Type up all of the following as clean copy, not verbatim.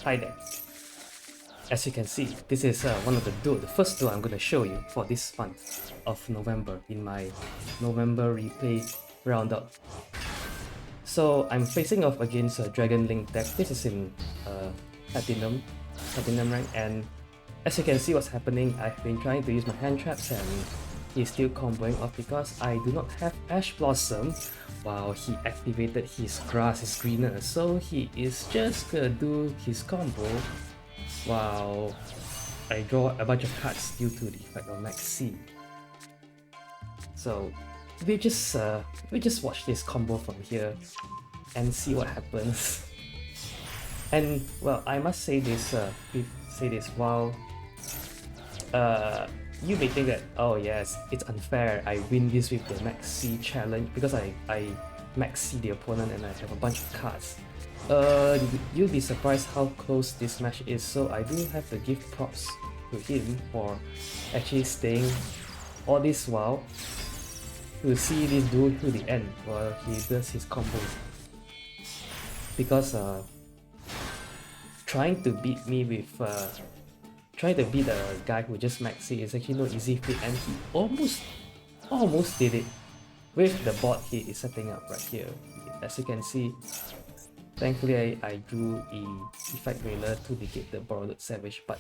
Hi there. As you can see, this is one of the first duel I'm going to show you for this month of November in my November replay roundup. So I'm facing off against a Dragon Link deck. This is in Platinum rank, and as you can see what's happening, I've been trying to use my hand traps and he's still comboing off because I do not have Ash Blossom while he activated his grass is greener. So he is just gonna do his combo while I draw a bunch of cards due to the effect of Maxx C'd. So we just watch this combo from here and see what happens. And well, I must say this while you may think that, oh yes, it's unfair, I win this with the Maxx C'd challenge because I Maxx C'd the opponent and I have a bunch of cards. You'll be surprised how close this match is, so I do have to give props to him for actually staying all this while to see this duel to the end while he does his combos. Because trying to beat me with trying to beat the guy who just Maxx C'd is actually no easy feat, and he almost did it with the board he is setting up right here. As you can see, thankfully I drew a effect railer to negate the Borrowed Savage, but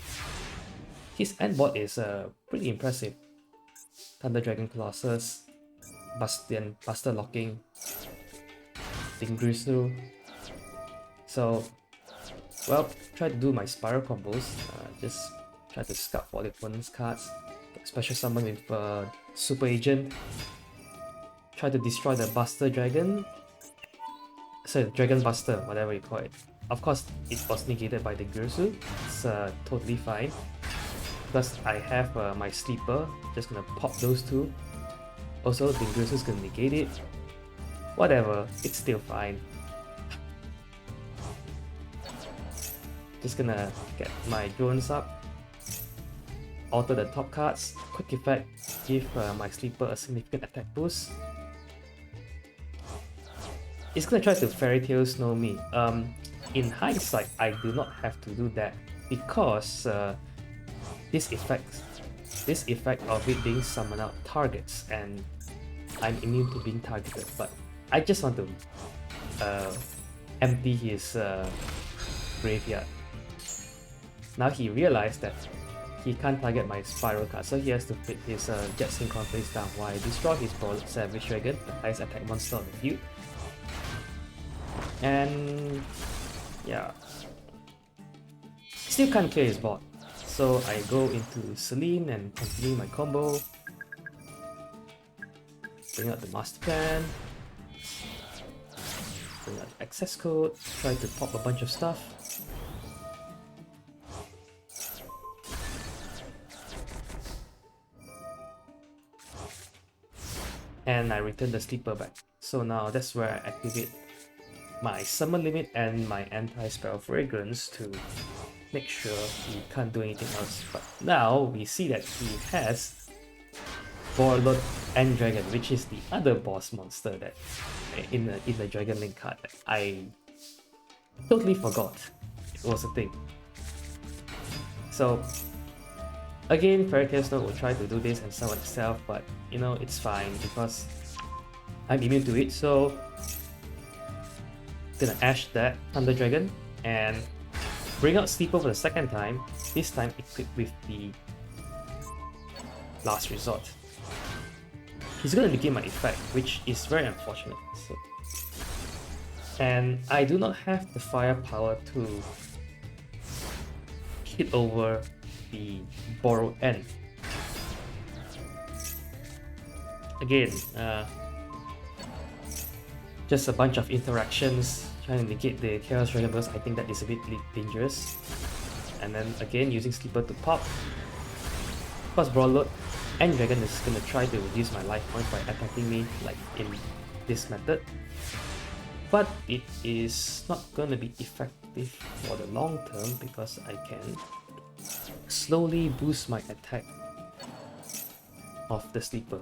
his end board is pretty impressive. Thunder Dragon Colossus, Buster Locking, Dingrisu. So well, try to do my spiral combos, just try to scout for the opponent's cards, special summon with Super Agent, try to destroy the Buster Dragon, sorry, Dragon Buster, whatever you call it. Of course, it was negated by the Dingrisu. It's totally fine, because I have my Sleeper, just gonna pop those two. Also, Dingrisu is gonna negate it. Whatever, it's still fine. Just gonna get my drones up, alter the top cards, quick effect, give my Sleeper a significant attack boost. It's gonna try to Fairy Tail Snow me. In hindsight, I do not have to do that because this effect of it being summoned out targets, and I'm immune to being targeted. But I just want to empty his graveyard. Now he realized that he can't target my Spiral card, so he has to put his Jet Synchron face down while I destroy his Borrowed Savage Dragon, the highest attack monster on the field. And yeah, still can't clear his board, so I go into Celine and continue my combo. Bring out the Master Plan, bring out the access code, try to pop a bunch of stuff. And I return the Sleeper back. So now that's where I activate my summon limit and my anti-Spiral Fragrance to make sure he can't do anything else. But now we see that he has Borrowed and Dragon, which is the other boss monster that in the Dragon Link card that I totally forgot it was a thing. So again, Fairy Tail Snow will try to do this and summon itself, but you know, it's fine because I'm immune to it. So gonna Ash that Thunder Dragon and bring out Sleeper for the second time, this time equipped with the Last Resort. He's gonna negate my effect, which is very unfortunate. So, and I do not have the firepower to hit over the Borrowed end. Again, just a bunch of interactions trying to negate the Chaos Dragon because I think that is a bit dangerous. And then again using Sleeper to pop. Of course, Borrowed and Dragon is gonna try to reduce my life points by attacking me like in this method. But it is not gonna be effective for the long term because I can slowly boost my attack of the Sleeper.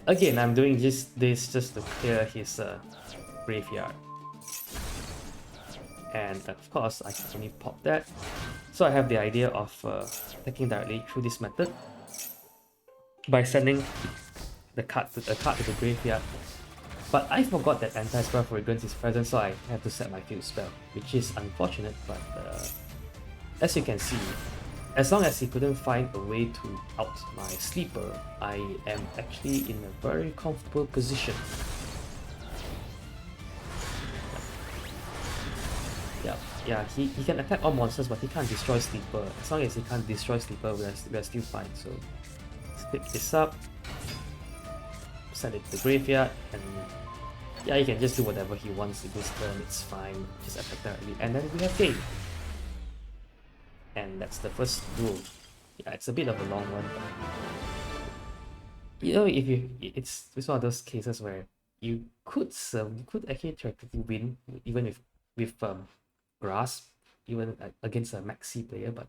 Again, I'm doing this just to clear his graveyard. and of course I can only pop that. So I have the idea of attacking directly through this method by sending the card to the graveyard. But I forgot that anti-spell fragrance is present, so I have to set my field spell, which is unfortunate, but as you can see, as long as he couldn't find a way to out my sleeper, I am actually in a very comfortable position. Yeah, he can attack all monsters, but he can't destroy sleeper. As long as he can't destroy sleeper, we're still fine. So let's pick this up, send it to the graveyard, and yeah, he can just do whatever he wants in this turn, it's fine, just attack directly, and then we have game. And that's the first duel. Yeah, it's a bit of a long one, but you know, it's one of those cases where you could actually theoretically win even with grasp, even against a Maxx C'd player, but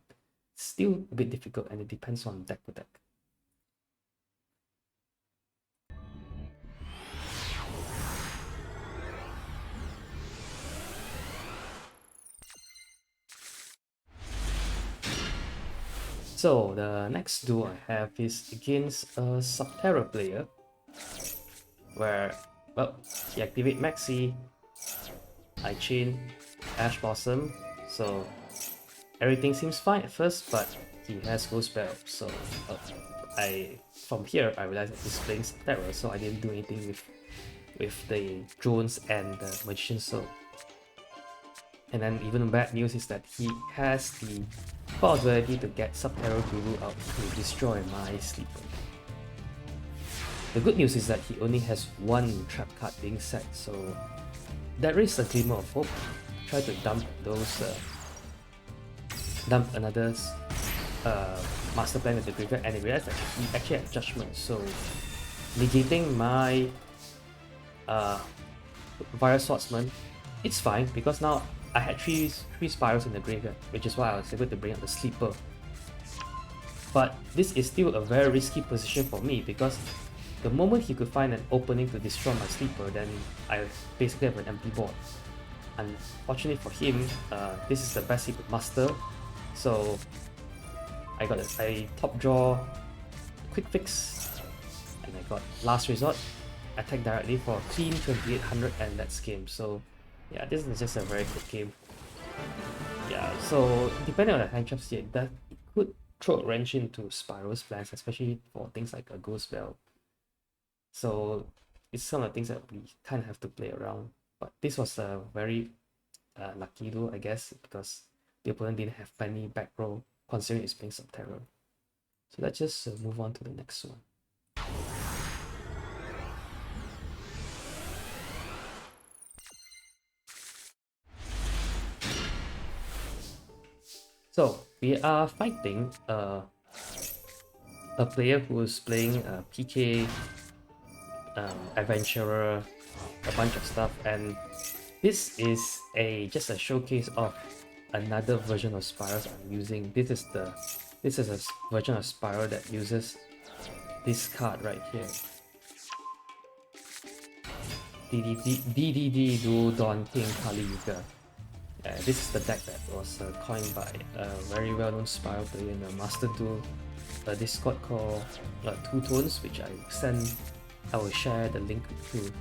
it's still a bit difficult, and it depends on deck to deck. So the next duel I have is against a Subterror player, where, well, he activate Maxx C'd, I chain Ash Blossom, so everything seems fine at first, but he has Ghost Spell, so from here I realized that he's playing Subterror, so I didn't do anything with the drones and the Magician's Soul. And then even bad news is that he has the possibility to get Subterror Guru out to destroy my sleeper. The good news is that he only has one trap card being set, so there is a glimmer of hope. Try to dump another master plan with the graveyard, and I realized that he actually had Judgment, so negating my Virus Swordsman, it's fine because now I had three spirals in the graveyard, which is why I was able to bring up the sleeper. But this is still a very risky position for me because the moment he could find an opening to destroy my sleeper, then I basically have an empty board. Unfortunately for him, this is the best he could muster, so I got a top draw, quick fix, and I got Last Resort, attack directly for clean 2800, and that's game. So yeah, this is just a very quick game. Yeah, so depending on the hand traps here, it could throw a wrench into SPYRAL's plans, especially for things like a Ghost Spell. So it's some of the things that we kind of have to play around. But this was a very lucky duel, I guess, because the opponent didn't have many back row, considering it's playing Subterror. So let's just move on to the next one. So we are fighting a player who is playing PK, Adventurer, a bunch of stuff, and this is just a showcase of another version of SPYRALs I'm using. This is a version of SPYRAL that uses this card right here. DDD Duel Daunting Kali Yuga. This is the deck that was coined by a very well-known SPYRAL player in the Master Duel Discord called Two Tones, which I will share the link to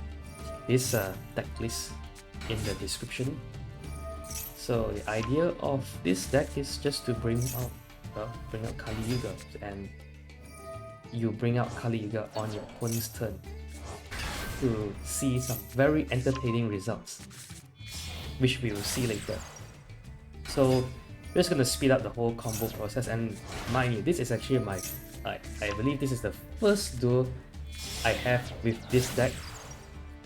this deck list in the description. So the idea of this deck is just to bring out Kali Yuga, and you bring out Kali Yuga on your opponent's turn to see some very entertaining results, which we will see later. So we're just going to speed up the whole combo process, and mind you, this is actually my I believe this is the first duel I have with this deck,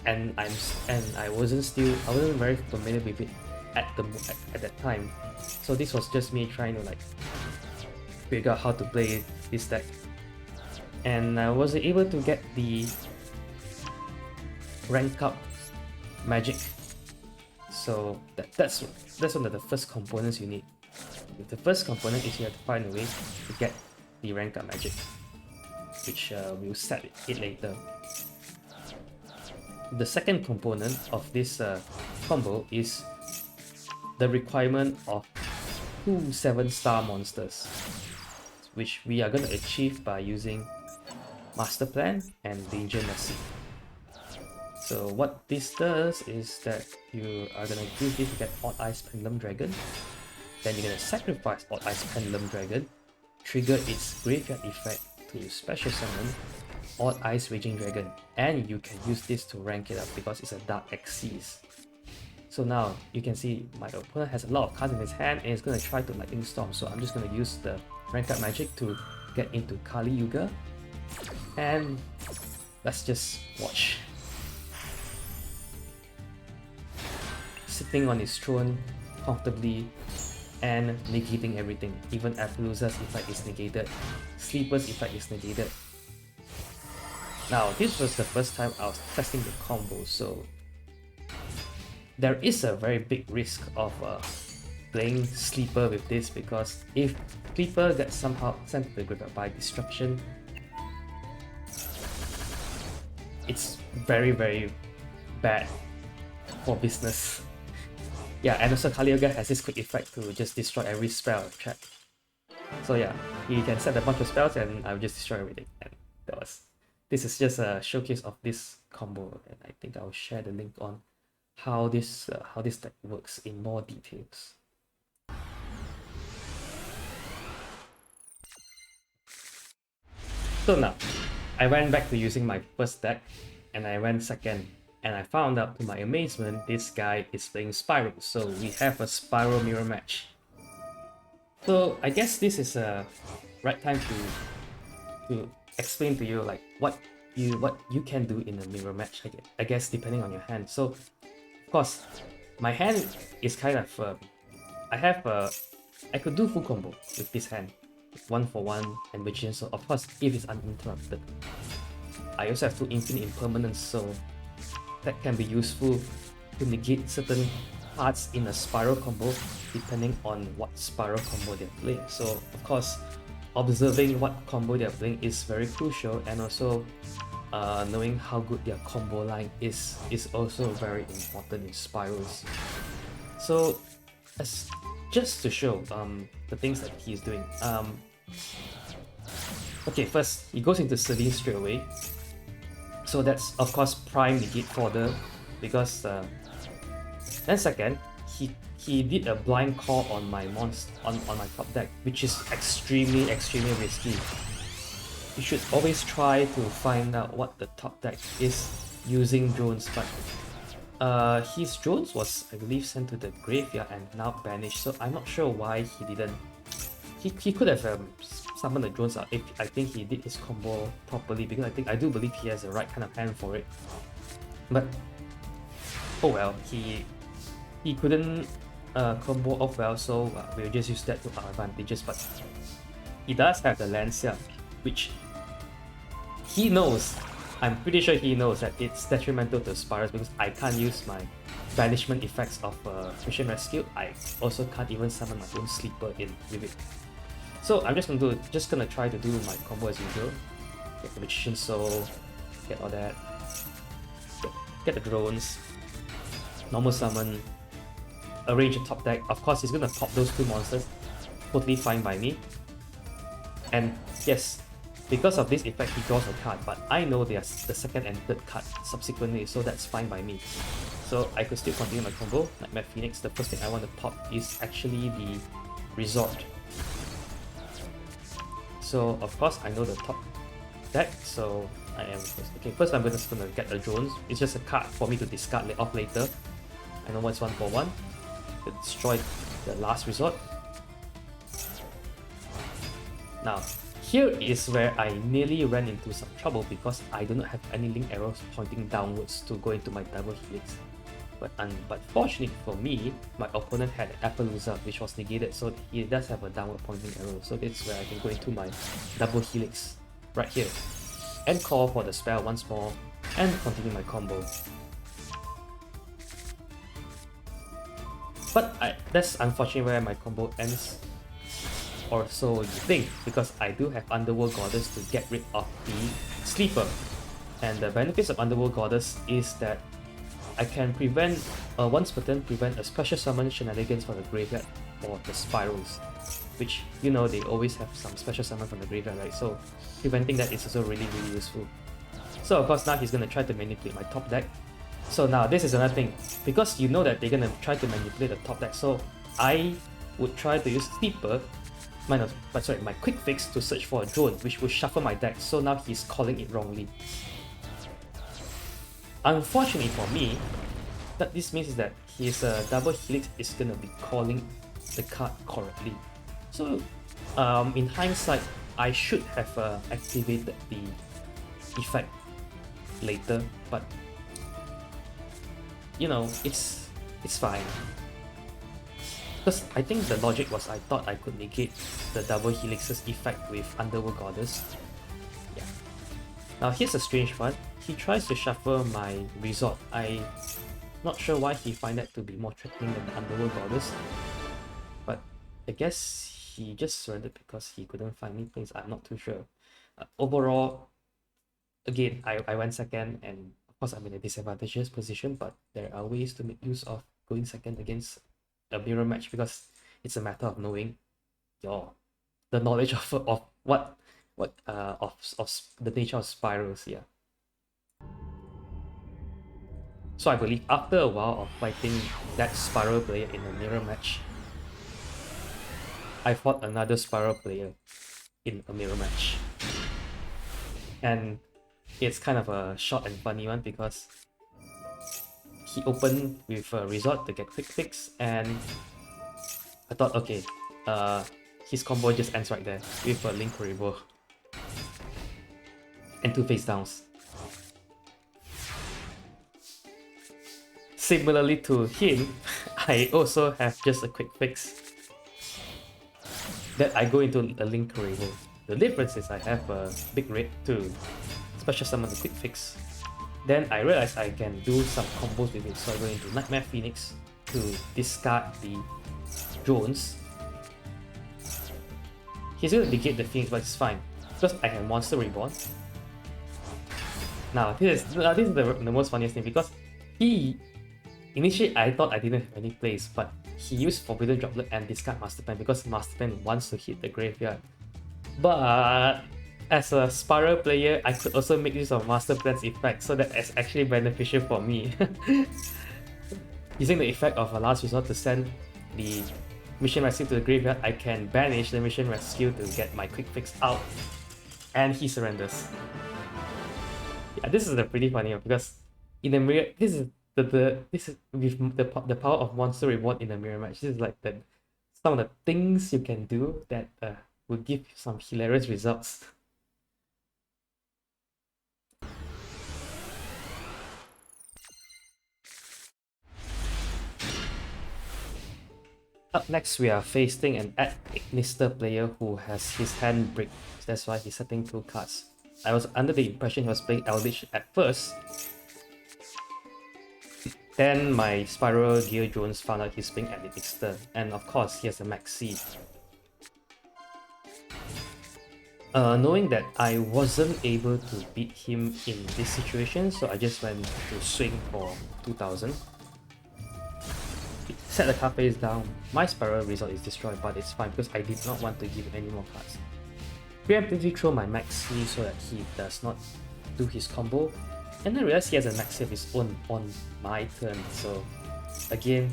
and I wasn't very familiar with it at that time. So this was just me trying to figure out how to play this deck, and I was able to get the rank up magic. So that's one of the first components you need. The first component is you have to find a way to get the rank up magic, which we'll set it later. The second component of this combo is the requirement of 2 7-star monsters, which we are going to achieve by using Master Plan and Danger Messi. So what this does is that you are going to use this to get Odd Eyes Pendulum Dragon. Then you're going to sacrifice Odd Eyes Pendulum Dragon, trigger its graveyard effect to special summon Odd Eyes Raging Dragon, and you can use this to rank it up because it's a Dark Xyz. So now you can see my opponent has a lot of cards in his hand and he's going to try to Lightning Storm, so I'm just going to use the rank up magic to get into Kali Yuga, and let's just watch. Sitting on his throne comfortably and negating everything. Even Appaloosa's effect is negated, Sleeper's effect is negated. Now this was the first time I was testing the combo, so there is a very big risk of playing Sleeper with this, because if Sleeper gets somehow sent to the graveyard by destruction, it's very bad for business. Yeah, and also Kali Yuga has this quick effect to just destroy every spell trap. So yeah, he can set a bunch of spells and I'll just destroy everything. And this is just a showcase of this combo, and I think I'll share the link on how this deck works in more details. So now, I went back to using my first deck, and I went second, and I found out to my amazement, this guy is playing Spiral, so we have a Spiral mirror match. So I guess this is a right time to explain to you like what you can do in a mirror match, I guess depending on your hand. So of course, my hand is kind of I could do full combo with this hand, 1-for-1 and Magician, so of course if it's uninterrupted. I also have 2 infinite impermanence, so that can be useful to negate certain cards in a Spiral combo depending on what Spiral combo they're playing. So of course, observing what combo they're playing is very crucial, and also knowing how good their combo line is also very important in Spirals. So just to show the things that he's doing. Okay, first he goes into Celine straight away. So that's of course prime negate fodder, because then second he did a blind call on my monster on my top deck, which is extremely risky. You should always try to find out what the top deck is using drones, but his drones was, I believe, sent to the graveyard and now banished, so I'm not sure why he didn't. He could have summoned the drones out if I think he did his combo properly, because I do believe he has the right kind of hand for it. But oh well, he couldn't combo off well, so we'll just use that to our advantages. But he does have the Lancia, which he knows, I'm pretty sure he knows that it's detrimental to Spirals, because I can't use my banishment effects of Mission Rescue. I also can't even summon my own Sleeper in with it. So I'm just gonna try to do my combo as usual. Get the Magician Soul, get all that, get the drones, normal summon, arrange a top deck. Of course he's gonna pop those 2 monsters, totally fine by me. And yes, because of this effect he draws a card, but I know there's the second and third card subsequently, so that's fine by me. So I could still continue my combo. Like Mad Phoenix, the first thing I want to pop is actually the Resort. So of course I know the top deck, so I am first. Okay, first I'm just gonna get the drones. It's just a card for me to discard off later. I know what's 1-for-1 to destroy the last resort. Now here is where I nearly ran into some trouble, because I do not have any link arrows pointing downwards to go into my double helix. But fortunately for me, my opponent had Appaloosa, which was negated, so he does have a downward pointing arrow. So this is where I can go into my double helix right here and call for the spell once more and continue my combo. But that's unfortunately where my combo ends, or so you think, because I do have Underworld Goddess to get rid of the Sleeper. And the benefits of Underworld Goddess is that I can prevent once per turn prevent a special summon shenanigans from the graveyard or the spirals, which you know they always have some special summon from the graveyard, right? So preventing that is also really useful. So of course now he's gonna try to manipulate my top deck. So now this is another thing, because you know that they're gonna try to manipulate the top deck. So I would try to use Steeper, my quick fix to search for a drone, which will shuffle my deck. So now he's calling it wrongly. Unfortunately for me, that this means is that his double helix is gonna be calling the card correctly. So in hindsight, I should have activated the effect later, but you know, it's fine. Because I think the logic was I thought I could negate the double helix's effect with Underworld Goddess. Yeah. Now here's a strange one. He tries to shuffle my resort. I'm not sure why he find that to be more threatening than the Underworld Goddess. But I guess he just surrendered because he couldn't find any place. I'm not too sure. Overall, again, I went second, and of course I'm in a disadvantageous position, but there are ways to make use of going second against a mirror match, because it's a matter of knowing the knowledge of what of the nature of spirals. Yeah. So I believe after a while of fighting that spiral player in a mirror match, I fought another spiral player in a mirror match. And it's kind of a short and funny one, because he opened with a resort to get quick fix, and I thought, okay, his combo just ends right there with a Link Revo and 2 face downs. Similarly to him, I also have just a quick fix that I go into a Link Revo. The difference is I have a big red to special summon the quick fix. Then I realized I can do some combos with it, so I go into Nightmare Phoenix to discard the drones. He's going to negate the Phoenix, but it's fine because I have Monster Reborn. Now this is the most funniest thing, because initially I thought I didn't have any plays, but he used Forbidden Droplet and discard Master Plan because Master Plan wants to hit the graveyard. But as a Spiral player, I could also make use of Master Plan's effect, so that is actually beneficial for me. Using the effect of a Last Resort to send the Mission Rescue to the graveyard, I can banish the Mission Rescue to get my quick fix out, and he surrenders. Yeah, this is a pretty funny one, because in the mirror, this is with the power of Monster Reward in the mirror match. This is like some of the things you can do that will give you some hilarious results. Up next, we are facing an Ignister player who has his hand brick. That's why he's setting 2 cards. I was under the impression he was playing Eldritch at first. Then my Spiral Gear Jones found out he's playing Ignister, and of course he has a Maxx C'd. Knowing that I wasn't able to beat him in this situation, so I just went to swing for 2000. Set the card face down. My Spiral result is destroyed, but it's fine because I did not want to give him any more cards. Preemptively throw my Maxx C'd so that he does not do his combo, and then realize he has a Maxx C'd of his own on my turn. So again,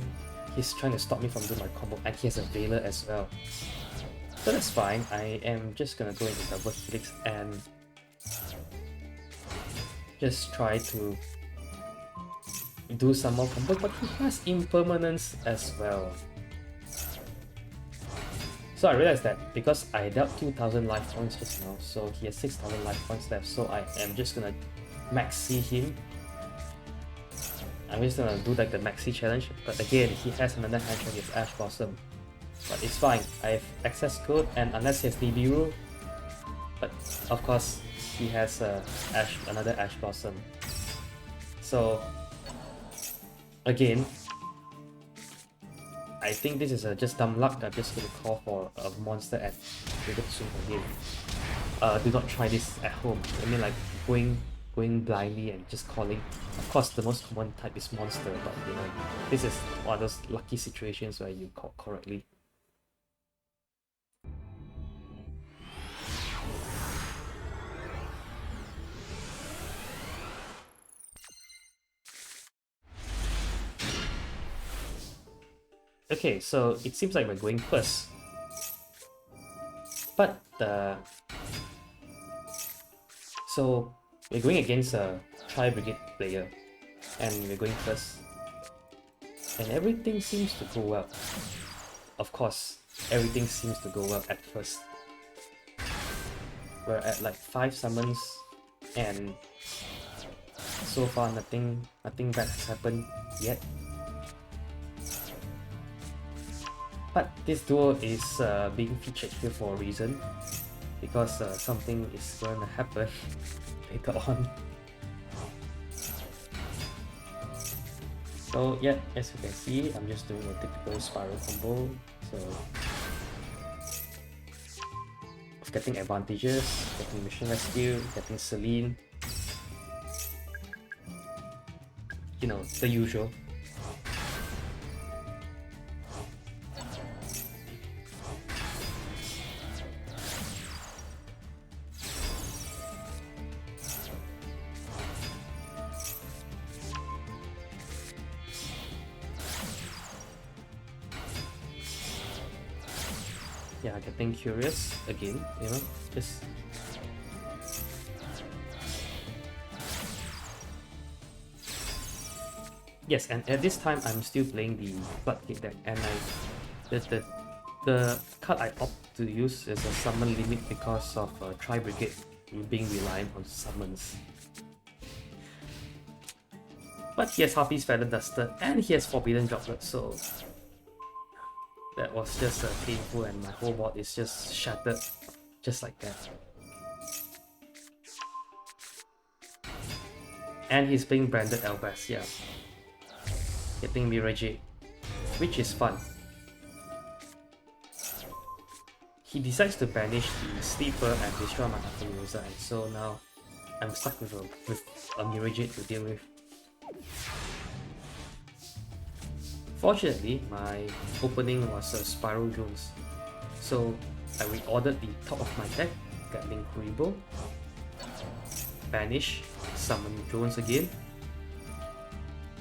he's trying to stop me from doing my combo, and he has a Veiler as well. So that's fine. I am just gonna go into double helix and just try to do some more combo, but he has impermanence as well. So I realized that because I dealt 2000 life points just now, so he has 6000 life points left, so I am just gonna Maxx C him. I'm just gonna do like the Maxx C challenge, but again, he has another hand trick with Ash Blossom. But it's fine, I have access code, and unless he has Nibiru, but of course he has another Ash Blossom. So again, I think this is just dumb luck. I'm just going to call for a monster at River Swing again. Do not try this at home. I mean, like going blindly and just calling. Of course, the most common type is monster, but you know, this is one of those lucky situations where you caught correctly. Okay, so it seems like we're going first. But so we're going against a Tri-Brigade player, and we're going first. And everything seems to go well. Of course, everything seems to go well at first. We're at like 5 summons, and so far nothing bad has happened yet. But this duel is being featured here for a reason, because something is going to happen later on. So yeah, as you can see, I'm just doing a typical spiral combo. So of getting advantages, getting mission rescue, getting Celine. You know, the usual. Yeah, getting curious again, you know, just yes, and at this time I'm still playing the Floodgate deck, and the card I opt to use is a summon limit because of Tri-Brigade being reliant on summons. But he has Harpie's Feather Duster and he has Forbidden Droplet, so that was just painful, and my whole board is just shattered, just like that. And he's playing branded Elbas, yeah. Getting Mirror Jade, which is fun. He decides to banish the Sleeper and destroy my Rosa, and so now I'm stuck with a Mirror Jade to deal with. Fortunately, my opening was a Spiral Jones, so I reordered the top of my deck, Gatling Kuribo, banish, summon Jones again,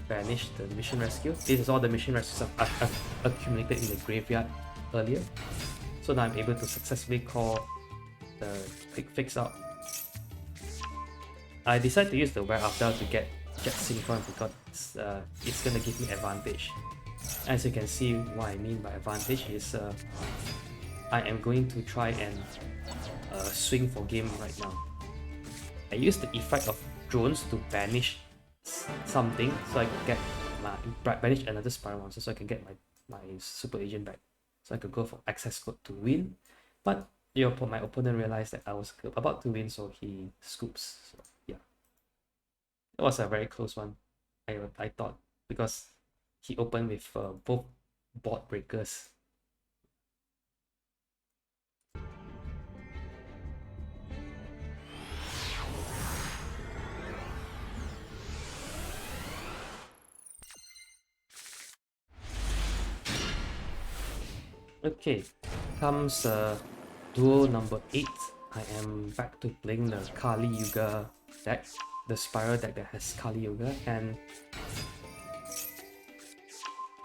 banish the mission rescue. This is all the mission rescues I've accumulated in the graveyard earlier, so now I'm able to successfully call the quick fix out. I decided to use the Wear After to get Jet Synchron because it's gonna give me advantage. As you can see, what I mean by advantage is I am going to try and swing for game right now. I used the effect of drones to banish something so I could get banish another Spiral monster so I can get my Super Agent back. So I could go for access code to win. But my opponent realized that I was about to win, so he scoops. So yeah. It was a very close one, I thought, because he opened with both board breakers. Okay, comes duel number 8. I am back to playing the Kali Yuga deck, the Spiral deck that has Kali Yuga, and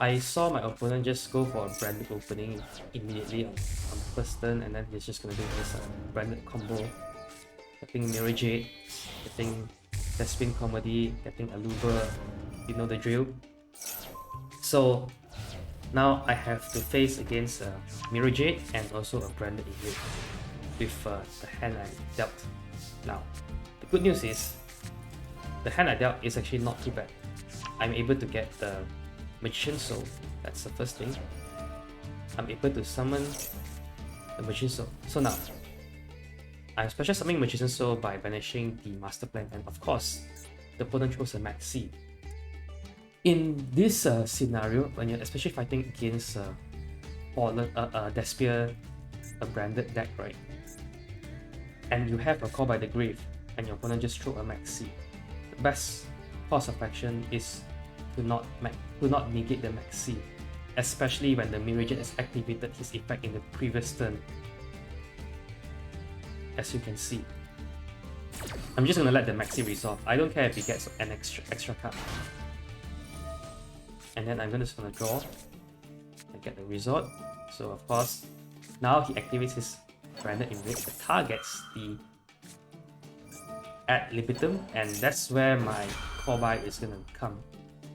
I saw my opponent just go for a branded opening immediately on first turn, and then he's just gonna do this branded combo, getting Mirror Jade, getting Despin Comedy, getting Aluber, you know the drill. So now I have to face against Mirror Jade and also a branded Evade with the hand I dealt. Now, the good news is, the hand I dealt is actually not too bad. I'm able to get the Magician Soul, that's the first thing. I'm able to summon the Magician Soul. So now, I'm special summoning Magician Soul by banishing the Master Plan, and of course, the opponent chose a Maxx C'd. In this scenario, when you're especially fighting against Despia, a branded deck, right? And you have a Call by the Grave, and your opponent just throw a Maxx C'd. The best course of action is to not negate the Maxx C, especially when the mirror jet has activated his effect in the previous turn. As you can see, I'm just gonna let the Maxx C resolve. I don't care if he gets an extra card. And then I'm just gonna draw and get the result. So of course, now he activates his branded enrage, targets the ad libitum, and that's where my core buy is gonna come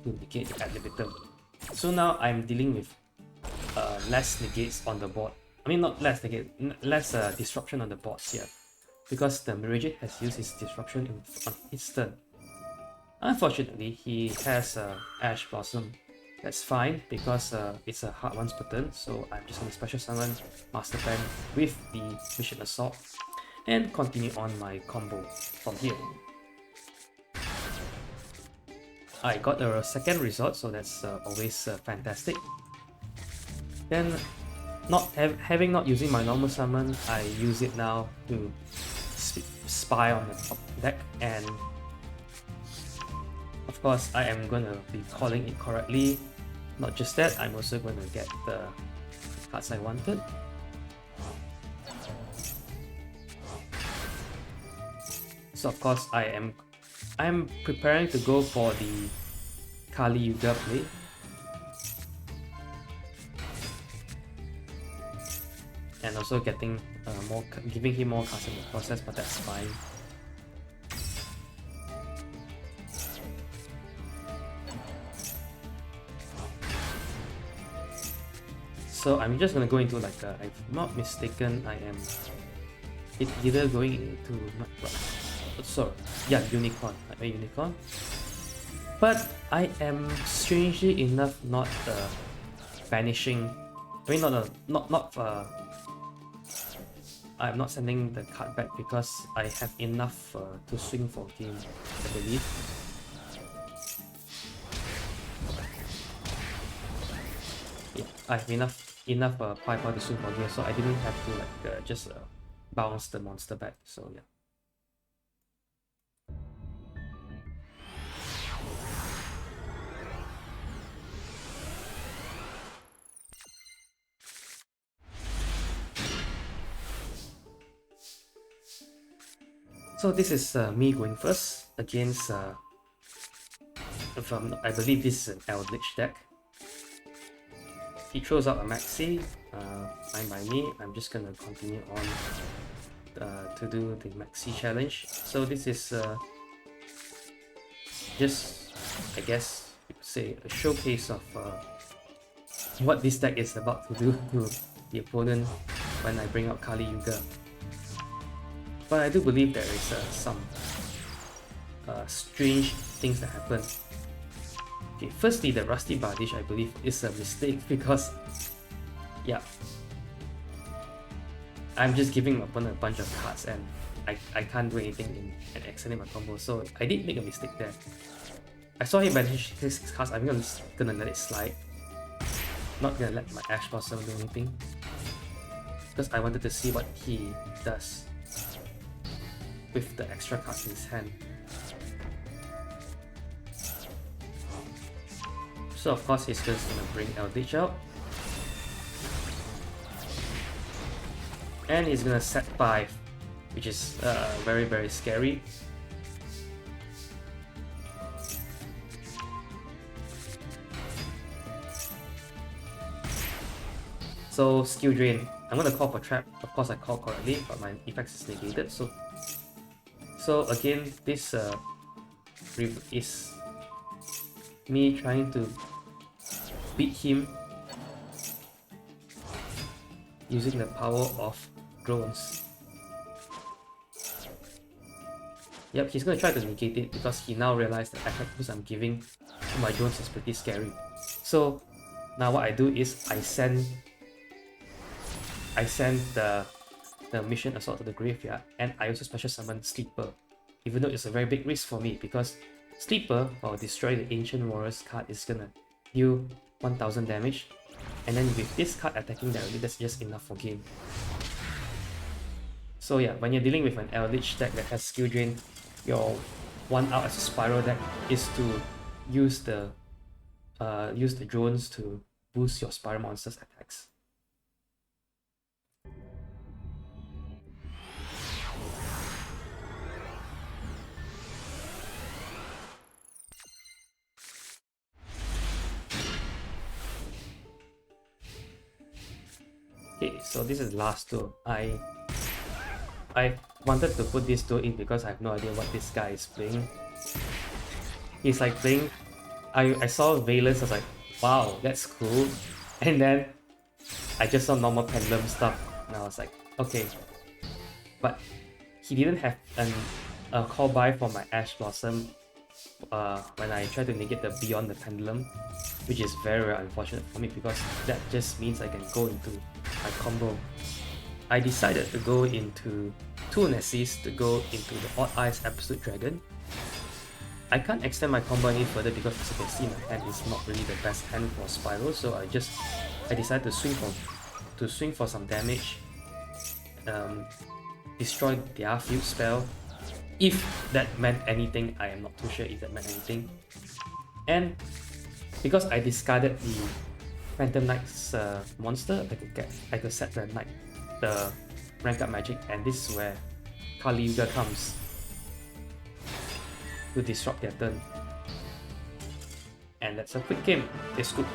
to negate the ad libitum. So now I'm dealing with less negates on the board. I mean, not less negate, less disruption on the boards here, because the Mirage has used his disruption on his turn. Unfortunately, he has Ash Blossom. That's fine because it's a hard once per turn, so I'm just gonna special summon Master Pen with the Mission Assault and continue on my combo from here. I got a second result, so that's always fantastic. Then, having not using my normal summon, I use it now to spy on the top deck, and of course I am gonna be calling it correctly. Not just that, I'm also gonna get the cards I wanted. So of course I'm preparing to go for the Kali Yuga play. And also getting giving him more cards in the process, but that's fine. So I'm just gonna go into like if I'm not mistaken, I am either going into unicorn, like a unicorn. But I am strangely enough not banishing. I mean, I'm not sending the card back because I have enough to swing for game, I believe. Yeah, I have enough firepower to swing for game, so I didn't have to like just bounce the monster back. So yeah. So this is me going first against, I believe this is an Eldritch deck. He throws out a Maxx C, fine by me. I'm just gonna continue on to do the Maxx C challenge. So this is just, I guess you could say, a showcase of what this deck is about to do to the opponent when I bring out Kali Yuga. But I do believe there is some strange things that happen. Okay, firstly, the Rusty Bardish, I believe, is a mistake because, yeah, I'm just giving my opponent a bunch of cards and I can't do anything in extending my combo, so I did make a mistake there. I saw him banish his cards, I'm gonna let it slide. Not gonna let my Ash Blossom do anything, because I wanted to see what he does with the extra cards in his hand. So of course he's just gonna bring Eldritch out. And he's gonna set 5, which is very, very scary. So skill drain. I'm gonna call for trap. Of course I called correctly, but my effects is negated. So again, this is me trying to beat him using the power of drones. Yep, he's gonna try to negate it because he now realized the attack boost I'm giving to my drones is pretty scary. So now what I do is I send the Mission Assault to the graveyard, and I also special summon Sleeper, even though it's a very big risk for me because Sleeper, or Destroy the Ancient Warriors card, is gonna deal 1000 damage, and then with this card attacking directly, that's just enough for game. So yeah, when you're dealing with an Eldritch deck that has skill drain, your one out as a spiral deck is to use the drones to boost your spiral monsters attacks. Okay, so this is the last duel. I wanted to put this duel in because I have no idea what this guy is playing. He's like playing. I saw Valence, I was like, wow, that's cool. And then I just saw normal pendulum stuff, and I was like, okay. But he didn't have a call by for my Ash Blossom when I tried to negate the Beyond the Pendulum, which is very, very unfortunate for me because that just means I can go into my combo. I decided to go into 2 Nessies to go into the Odd Eyes Absolute Dragon. I can't extend my combo any further because as you can see my hand is not really the best hand for Spiral, so I decided to swing for some damage, destroy their field spell. If that meant anything, I am not too sure if that meant anything. And because I discarded the Phantom Knight's monster, I could set the Knight, the rank up magic, and this is where Kali Yuga comes to disrupt their turn. And that's a quick game. They scoop.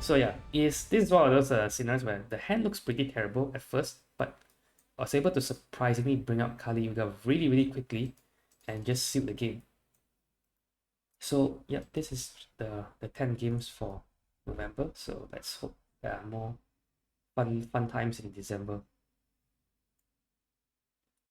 So yeah, this is one of those scenarios where the hand looks pretty terrible at first, but I was able to surprisingly bring out Kali Yuga really, really quickly and just seal the game. So yeah, this is the 10 games for November. So let's hope there are more fun times in December.